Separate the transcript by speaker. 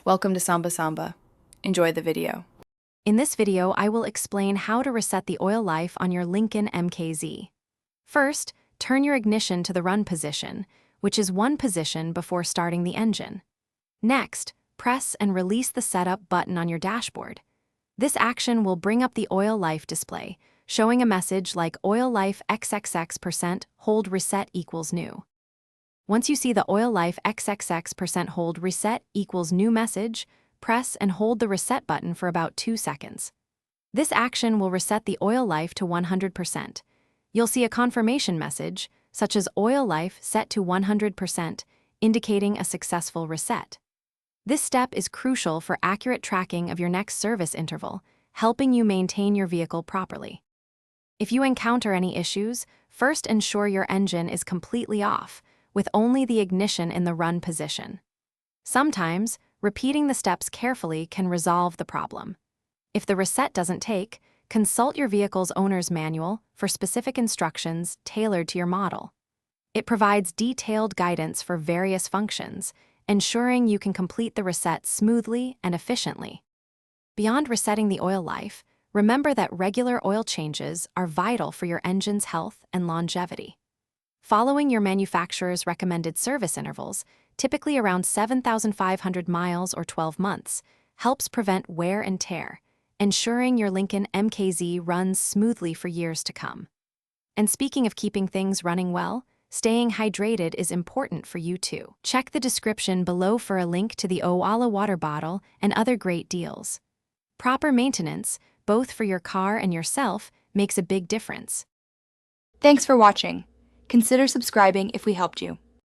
Speaker 1: Welcome to Samba Samba. Enjoy the video.
Speaker 2: In this video, I will explain how to reset the oil life on your Lincoln MKZ. First, turn your ignition to the run position, which is one position before starting the engine. Next, press and release the setup button on your dashboard. This action will bring up the oil life display, showing a message like oil life XXX% hold reset equals new. Once you see the oil life XXX% hold reset equals new message, press and hold the reset button for about 2 seconds. This action will reset the oil life to 100%. You'll see a confirmation message, such as oil life set to 100%, indicating a successful reset. This step is crucial for accurate tracking of your next service interval, helping you maintain your vehicle properly. If you encounter any issues, first ensure your engine is completely off, with only the ignition in the run position. Sometimes, repeating the steps carefully can resolve the problem. If the reset doesn't take, consult your vehicle's owner's manual for specific instructions tailored to your model. It provides detailed guidance for various functions, ensuring you can complete the reset smoothly and efficiently. Beyond resetting the oil life, remember that regular oil changes are vital for your engine's health and longevity. Following your manufacturer's recommended service intervals, typically around 7,500 miles or 12 months, helps prevent wear and tear, ensuring your Lincoln MKZ runs smoothly for years to come. And speaking of keeping things running well, staying hydrated is important for you too. Check the description below for a link to the Owala water bottle and other great deals. Proper maintenance, both for your car and yourself, makes a big difference.
Speaker 1: Thanks for watching. Consider subscribing if we helped you.